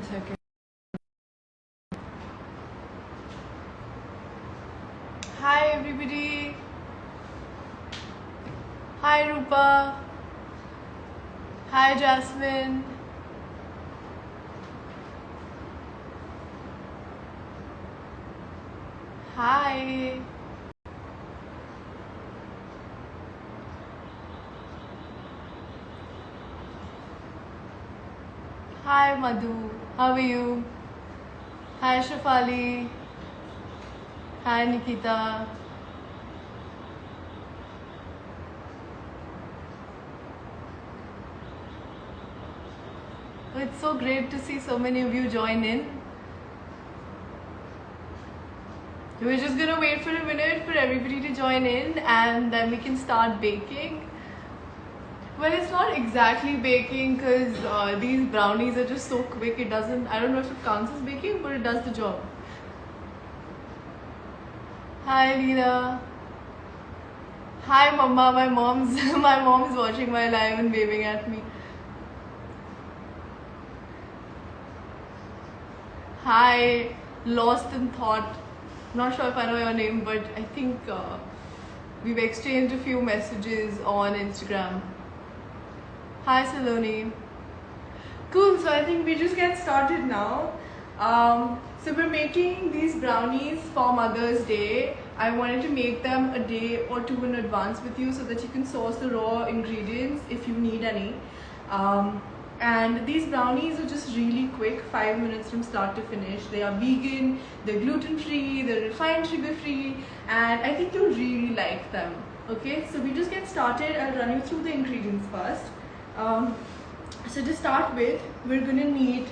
second. Hi everybody. Hi Rupa. Hi Jasmine. Hi. Hi Madhu. How are you? Hi Shafali. Hi Nikita. It's so great to see so many of you join in. We're just gonna wait for a minute for everybody to join in and then we can start baking. Well, it's not exactly baking because these brownies are just so quick. I don't know if it counts as baking, but it does the job. Hi Leela. Hi Mama. My mom's watching my live and waving at me. Hi, lost in thought. Not sure if I know your name, but I think we've exchanged a few messages on Instagram. Hi Saloni. Cool, so I think we just get started now. So we're making these brownies for Mother's Day. I wanted to make them a day or two in advance with you so that you can source the raw ingredients if you need any. And these brownies are just really quick, 5 minutes from start to finish. They are vegan, they're gluten free, they're refined sugar free, and I think you'll really like them. Okay, so we just get started. I'll run you through the ingredients first. So to start with, we're gonna need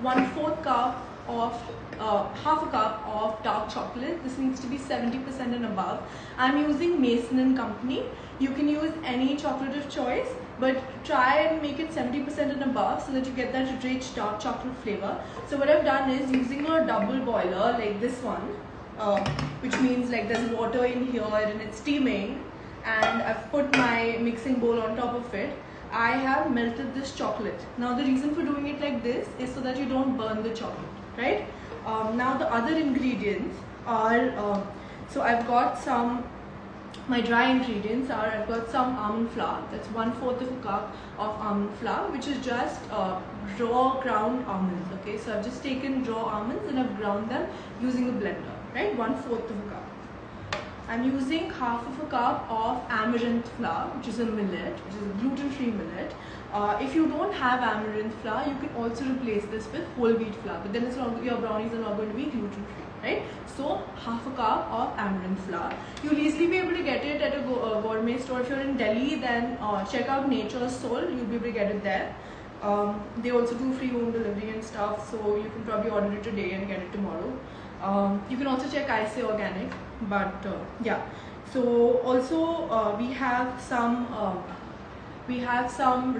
1/4 cup of half a cup of dark chocolate. This needs to be 70% and above. I'm using Mason and Company. You can use any chocolate of choice, but try and make it 70% and above so that you get that rich dark chocolate flavor. So what I've done is using a double boiler like this one, which means like there's water in here and it's steaming, and I've put my mixing bowl on top of it. I have melted this chocolate. Now the reason for doing it like this is so that you don't burn the chocolate, right? Now the other ingredients are, so I've got some, my dry ingredients are, I've got some almond flour, that's 1/4 of a cup of almond flour, which is just raw ground almonds, okay? So I've just taken raw almonds and I've ground them using a blender, right? 1/4 of a cup. I'm using half of a cup of amaranth flour, which is a millet, which is a gluten-free millet. If you don't have amaranth flour, you can also replace this with whole wheat flour, but then your brownies are not going to be gluten-free, right? So half a cup of amaranth flour. You'll easily be able to get it at a gourmet store. If you're in Delhi, then check out Nature's Soul. You'll be able to get it there. They also do free home delivery and stuff, so you can probably order it today and get it tomorrow. You can also check I Say Organic, but yeah. So also we have some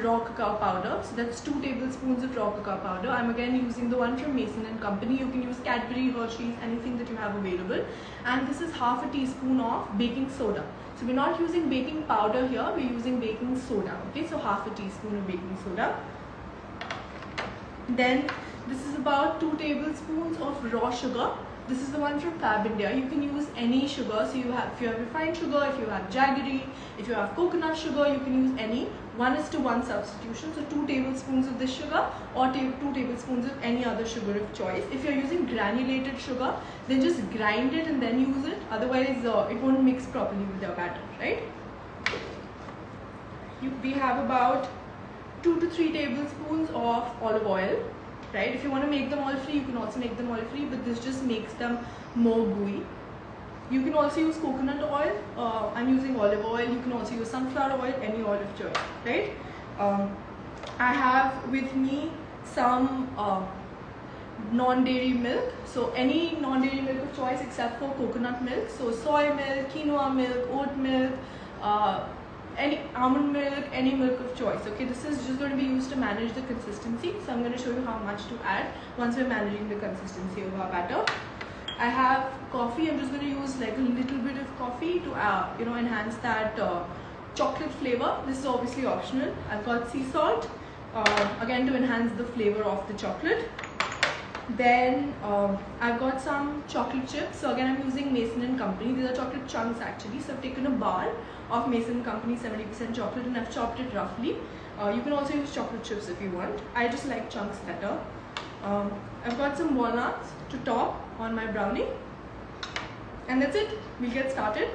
raw cacao powder. So that's 2 tablespoons of raw cacao powder. I'm again using the one from Mason and Company. You can use Cadbury, Hershey's, anything that you have available. And this is half a teaspoon of baking soda. So we're not using baking powder here, we're using baking soda. Okay, so half a teaspoon of baking soda. Then this is about 2 tablespoons of raw sugar. This is the one from Fab India. You can use any sugar. So if you have refined sugar, if you have jaggery, if you have coconut sugar, you can use any. 1:1 substitution. So 2 tablespoons of this sugar or 2 tablespoons of any other sugar of choice. If you're using granulated sugar, then just grind it and then use it. Otherwise, it won't mix properly with your batter, right? We have about 2 to 3 tablespoons of olive oil. Right? If you want to make them oil free, you can also make them oil free, but this just makes them more gooey. You can also use coconut oil. I'm using olive oil. You can also use sunflower oil, any oil of choice, right? I have with me some non-dairy milk. So any non-dairy milk of choice except for coconut milk. So soy milk, quinoa milk, oat milk, any almond milk, any milk of choice. Okay, this is just going to be used to manage the consistency. So I'm going to show you how much to add once we're managing the consistency of our batter. I have coffee. I'm just going to use like a little bit of coffee to enhance that chocolate flavor. This is obviously optional. I've got sea salt again to enhance the flavor of the chocolate. Then I've got some chocolate chips. So again, I'm using Mason & Company. These are chocolate chunks actually. So I've taken a bar of Mason & Company 70% chocolate and I've chopped it roughly. You can also use chocolate chips if you want. I just like chunks better. I've got some walnuts to top on my brownie. And that's it. We'll get started.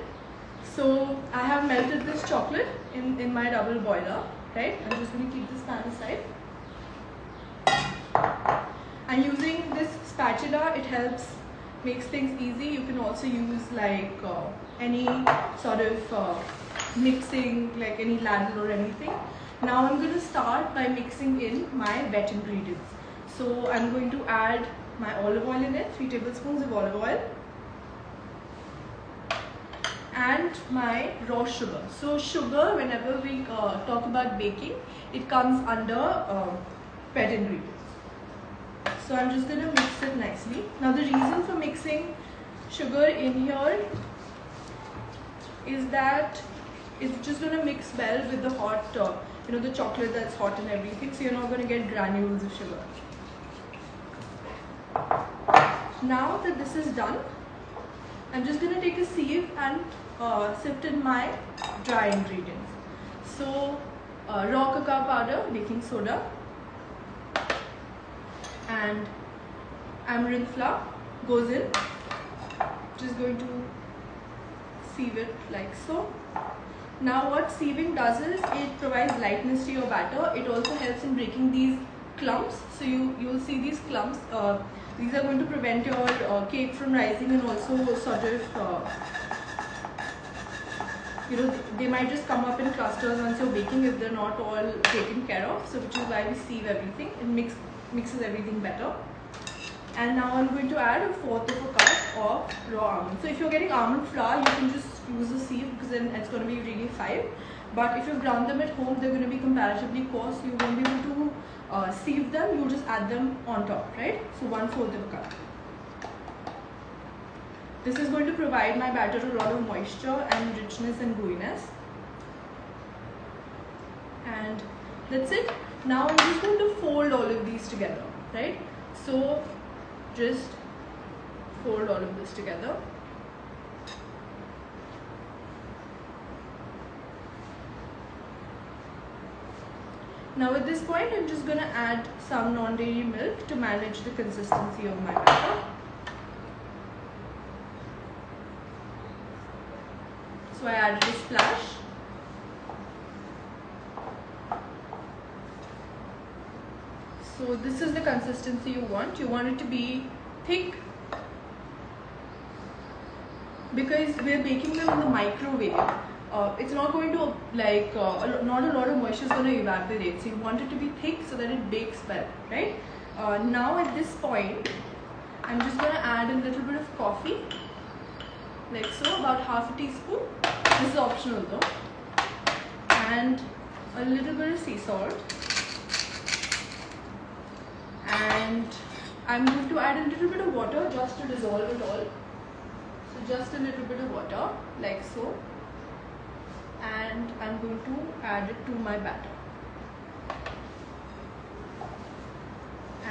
So I have melted this chocolate in my double boiler. Right? I'm just going to keep this pan aside. I'm using this spatula. It helps, makes things easy. You can also use like any sort of mixing, like any ladle or anything. Now I'm going to start by mixing in my wet ingredients. So I'm going to add my olive oil in it, 3 tablespoons of olive oil. And my raw sugar. So sugar, whenever we talk about baking, it comes under wet ingredients. So I'm just going to mix it nicely. Now the reason for mixing sugar in here is that it's just going to mix well with the hot, the chocolate that's hot and everything. So you're not going to get granules of sugar. Now that this is done, I'm just going to take a sieve and sift in my dry ingredients. So raw cacao powder, baking soda, and amaranth flour goes in. Just going to sieve it like so. Now what sieving does is it provides lightness to your batter. It also helps in breaking these clumps. So you'll see these clumps. These are going to prevent your cake from rising, and also sort of they might just come up in clusters once you're baking if they're not all taken care of. So which is why we sieve everything. It mixes everything better. And now I'm going to add 1/4 of a cup of raw almond. So if you're getting almond flour, you can just use a sieve because then it's going to be really fine. But if you ground them at home, they're going to be comparatively coarse. You won't be able to sieve them. You just add them on top, right? So 1/4 of a cup. This is going to provide my batter a lot of moisture and richness and gooiness. And that's it. Now I'm just going to fold all of these together, right? So just fold all of this together. Now at this point, I'm just going to add some non-dairy milk to manage the consistency of my batter. So I added a splash. So this is the consistency you want. You want it to be thick because we're baking them in the microwave. It's not going to not a lot of moisture is going to evaporate. So you want it to be thick so that it bakes well, right? Now at this point, I'm just going to add a little bit of coffee, like so, about 1/2 teaspoon. This is optional though. And a little bit of sea salt. And I'm going to add a little bit of water just to dissolve it all. So just a little bit of water, like so. And I'm going to add it to my batter.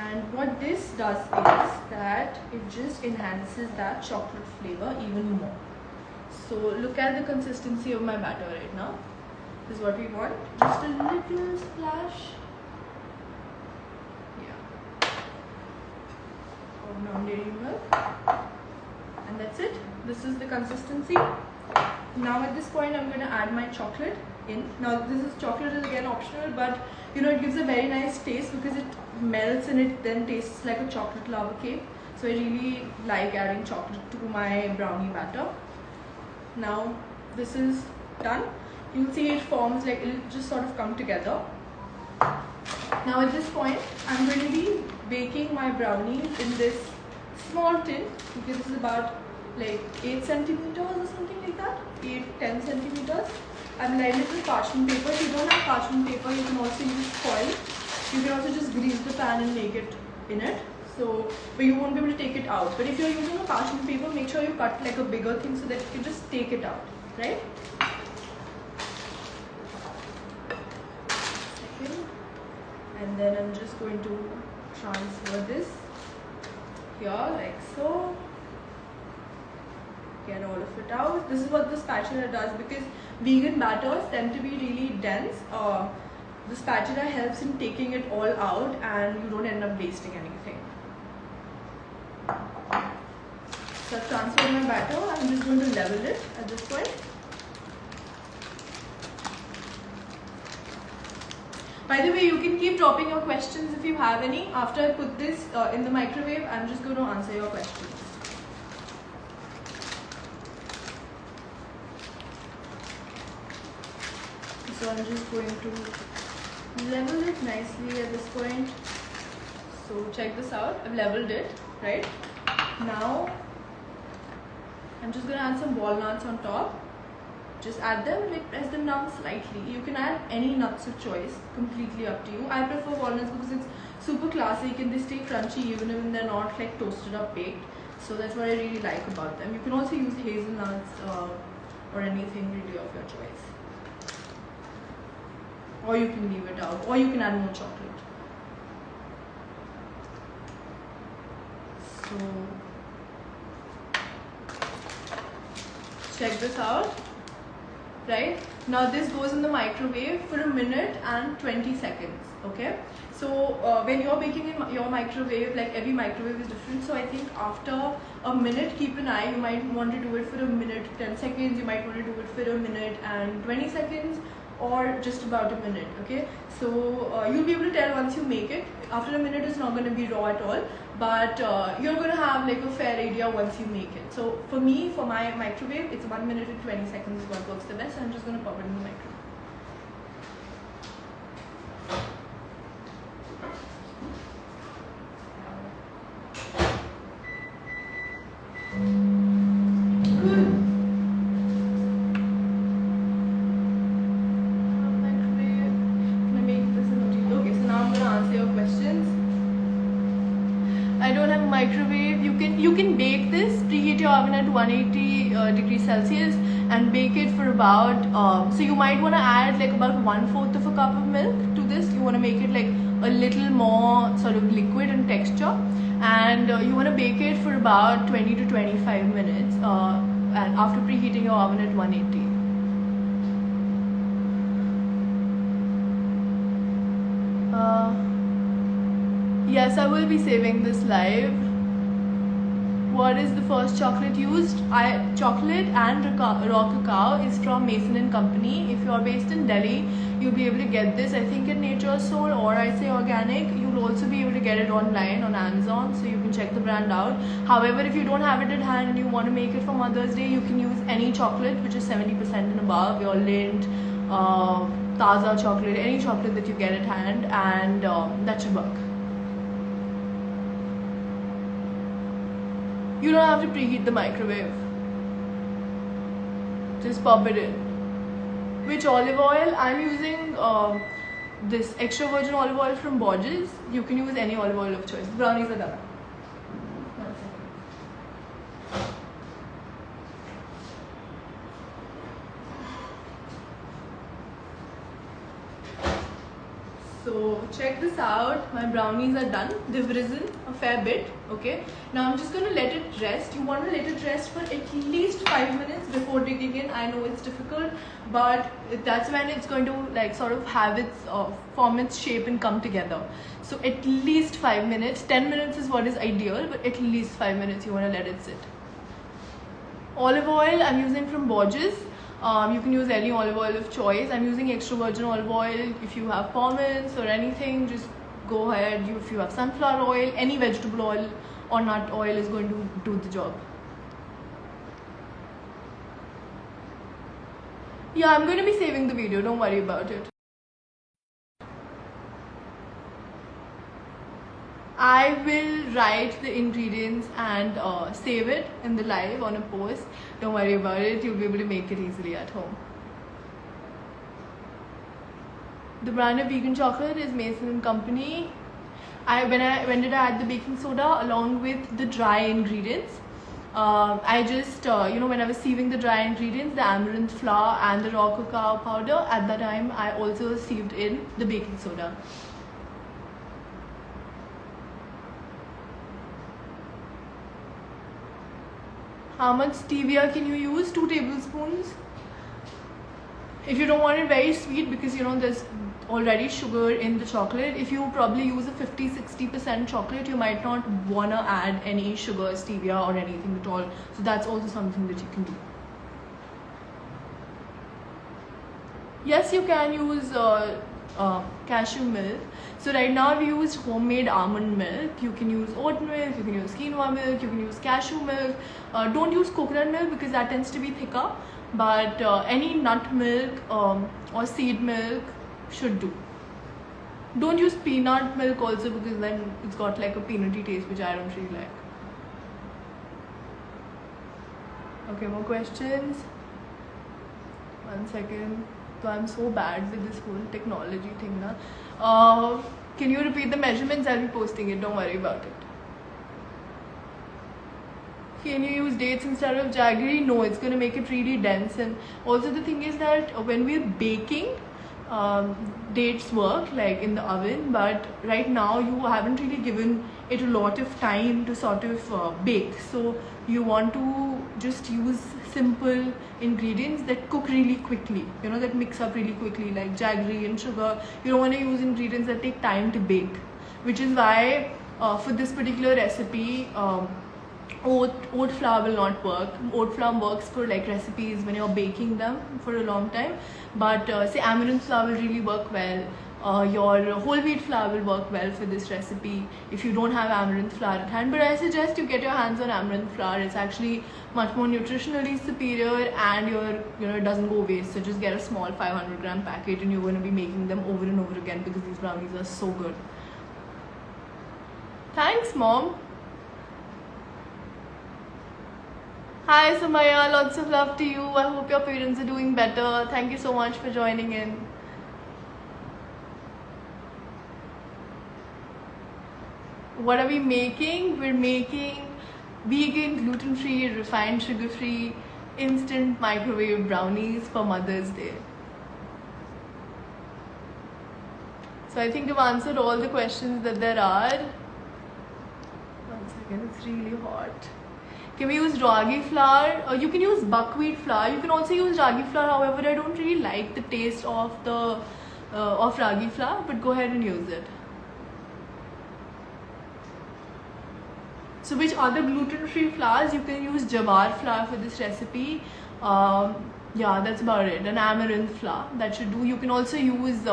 And what this does is that it just enhances that chocolate flavor even more. So look at the consistency of my batter right now. This is what we want. Just a little splash. Non-dairy milk, and that's it. This is the consistency. Now at this point, I'm going to add my chocolate in. Now chocolate is again optional, but it gives a very nice taste because it melts and it then tastes like a chocolate lava cake. So I really like adding chocolate to my brownie batter. Now this is done. You'll see it forms like it'll just sort of come together. Now at this point, I'm going to be baking my brownies in this small tin, because this is about like 8 centimeters or something like that, 8-10 centimeters. I'm lined it with parchment paper. If you don't have parchment paper, you can also use foil. You can also just grease the pan and make it in it. So, but you won't be able to take it out. But if you're using a parchment paper, make sure you cut like a bigger thing so that you can just take it out, right? Second. And then I'm just going to transfer this here like so. Get all of it out. This is what the spatula does, because vegan batters tend to be really dense. The spatula helps in taking it all out and you don't end up wasting anything. So I've transferred my batter. I'm just going to level it at this point. By the way, you can keep dropping your questions if you have any. After I put this in the microwave, I'm just going to answer your questions. So I'm just going to level it nicely at this point. So check this out. I've leveled it, right? Now I'm just going to add some walnuts on top. Just add them, like press them down slightly. You can add any nuts of choice, completely up to you. I prefer walnuts because it's super classic and they stay crunchy even when they're not like toasted or baked. So that's what I really like about them. You can also use hazelnuts or anything really of your choice. Or you can leave it out, or you can add more chocolate. So check this out. Right now this goes in the microwave for a minute and 20 seconds. Okay, so when you're baking in your microwave, like every microwave is different, so I think after a minute, keep an eye. You might want to do it for a minute 10 seconds, you might want to do it for a minute and 20 seconds, or just about a minute. Okay, so you'll be able to tell once you make it. After a minute it's not going to be raw at all, but you're going to have like a fair idea once you make it. So for me, for my microwave, it's 1 minute and 20 seconds is what works the best. I'm just going to pop it in the microwave. Microwave, you can bake this, preheat your oven at 180 degrees Celsius and bake it for about so you might want to add like about 1/4 of a cup of milk to this. You want to make it like a little more sort of liquid in texture, and you want to bake it for about 20 to 25 minutes and after preheating your oven at 180. Yes, I will be saving this live. What is the first chocolate used? Chocolate and raw cacao is from Mason and Company. If you are based in Delhi, you'll be able to get this, I think, at Nature's Soul, or I say organic. You'll also be able to get it online on Amazon, so you can check the brand out. However, if you don't have it at hand and you want to make it for Mother's Day, you can use any chocolate which is 70% and above, your Lindt, Taza chocolate, any chocolate that you get at hand, and that should work. You don't have to preheat the microwave. Just pop it in. Which olive oil? I'm using this extra virgin olive oil from Borges. You can use any olive oil of choice. The brownies are done. So check this out, my brownies are done. They've risen a fair bit. Okay, now I'm just going to let it rest. You want to let it rest for at least 5 minutes before digging in. I know it's difficult, but that's when it's going to like sort of have its form its shape and come together. So at least 5 minutes. 10 minutes is what is ideal, but at least 5 minutes you want to let it sit. Olive oil I'm using from Borges. You can use any olive oil of choice. I'm using extra virgin olive oil. If you have pomace or anything, just go ahead. If you have sunflower oil, any vegetable oil or nut oil is going to do the job. Yeah, I'm going to be saving the video, don't worry about it. I will write the ingredients and save it in the live on a post. Don't worry about it, you'll be able to make it easily at home. The brand of vegan chocolate is Mason and Company. When did I add the baking soda along with the dry ingredients? I just, when I was sieving the dry ingredients, the amaranth flour and the raw cacao powder, at that time I also sieved in the baking soda. How much stevia can you use? 2 tablespoons. If you don't want it very sweet, because there's already sugar in the chocolate, if you probably use a 50-60% chocolate, you might not want to add any sugar, stevia or anything at all. So that's also something that you can do. Yes, you can use cashew milk. So right now we use homemade almond milk. You can use oat milk, you can use quinoa milk, you can use cashew milk. Don't use coconut milk because that tends to be thicker. But any nut milk or seed milk should do. Don't use peanut milk also, because then it's got like a peanutty taste, which I don't really like. Okay, more questions? 1 second. So I'm so bad with this whole technology thing now. Can you repeat the measurements? I'll be posting it, don't worry about it. Can you use dates instead of jaggery? No, it's going to make it really dense. And also the thing is that when we're baking, dates work like in the oven, but right now you haven't really given it a lot of time to sort of bake. So you want to just use simple ingredients that cook really quickly, that mix up really quickly, like jaggery and sugar. You don't want to use ingredients that take time to bake, which is why for this particular recipe, oat flour will not work. Oat flour works for like recipes when you're baking them for a long time, but say amaranth flour will really work well. Your whole wheat flour will work well for this recipe if you don't have amaranth flour at hand. But I suggest you get your hands on amaranth flour. It's actually much more nutritionally superior, and it doesn't go waste. So just get a small 500-gram packet, and you're going to be making them over and over again, because these brownies are so good. Thanks, Mom. Hi Sumaya, lots of love to you. I hope your parents are doing better. Thank you so much for joining in. What are we making? We're making vegan, gluten-free, refined sugar-free, instant microwave brownies for Mother's Day. So I think I've answered all the questions that there are. 1 second, it's really hot. Can we use ragi flour? You can use buckwheat flour. You can also use ragi flour. However, I don't really like the taste of the of ragi flour, but go ahead and use it. So which other gluten-free flours? You can use jawar flour for this recipe. Yeah, that's about it. And amaranth flour, that should do. You can also use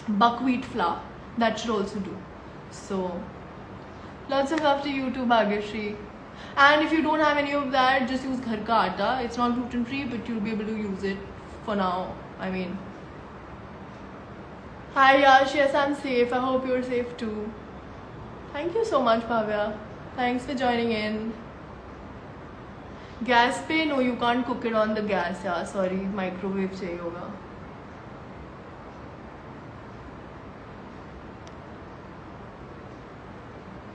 buckwheat flour. That should also do. So lots of love to you too, Bhagyashree. And if you don't have any of that, just use ghar ka aata. It's not gluten free, but you'll be able to use it for now. I mean, hi Yash, yes, I'm safe. I hope you're safe too. Thank you so much, Bhavya. Thanks for joining in. Gas pe? No, you can't cook it on the gas. Yeah, sorry, microwave chahiye hoga.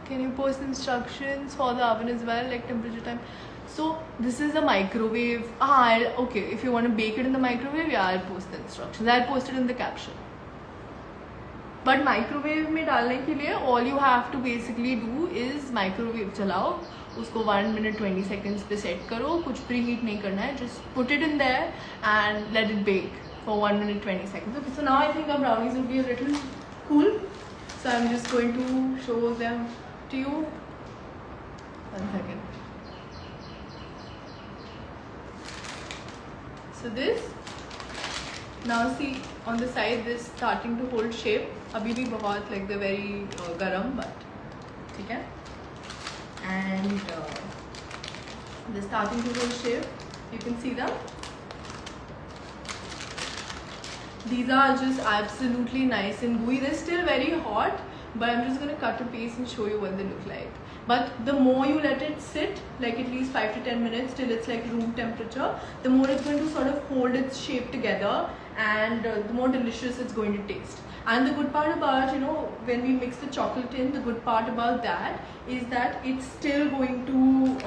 Can you post instructions for the oven as well, like temperature, time? So this is a microwave. Okay, if you want to bake it in the microwave, yeah, I'll post the instructions. I'll post it in the caption. But microwave में डालने के लिए all you have to basically do is microwave चलाओ, उसको 1 minute 20 seconds पे set करो, कुछ preheat नहीं करना है, just put it in there and let it bake for 1 minute 20 seconds. Okay, so now I think our brownies will be a little cool. So I'm just going to show them to you. 1 second. So this, now see on the side, this starting to hold shape. Abhi bhi bahut like they're very garam, but ठीक है. And they're starting to hold shape. You can see them. These are just absolutely nice and gooey. They're still very hot, but I'm just going to cut a piece and show you what they look like. But the more you let it sit, like at least 5 to 10 minutes till it's like room temperature, the more it's going to sort of hold its shape together, and the more delicious it's going to taste. And the good part about, when we mix the chocolate in, the good part about that is that it's still going to,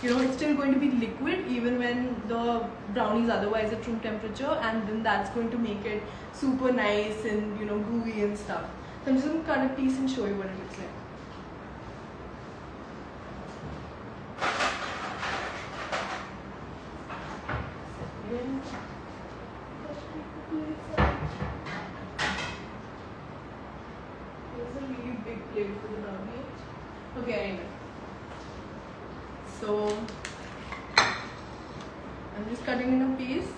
it's still going to be liquid even when the brownie is otherwise at room temperature, and then that's going to make it super nice and, gooey and stuff. So I'm just going to cut a piece and show you what it looks like. big plate for the brownie. Okay, anyway. So I'm just cutting in a piece.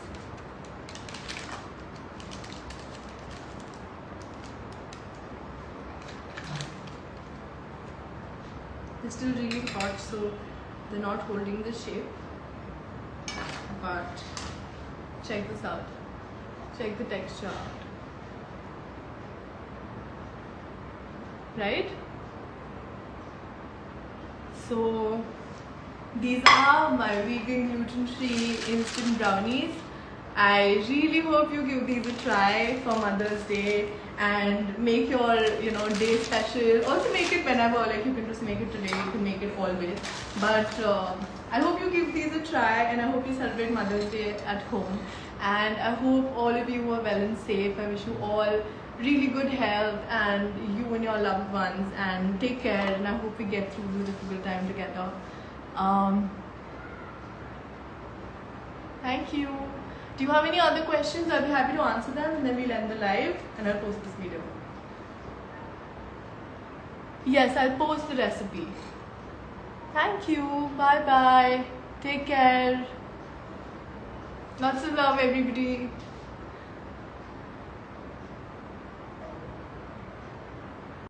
They're still really hot, so they're not holding the shape. But check this out. Check the texture out. Right? So these are my vegan gluten-free instant brownies. I really hope you give these a try for Mother's Day and make your day special. Also make it whenever, like you can just make it today, you can make it always. But I hope you give these a try, and I hope you celebrate Mother's Day at home. And I hope all of you are well and safe. I wish you all really good health, and you and your loved ones, and take care, and I hope we get through the difficult time together. Thank you. Do you have any other questions? I'll be happy to answer them, and then we'll end the live and I'll post this video. Yes, I'll post the recipe. Thank you. Bye bye. Take care. Lots of love, everybody.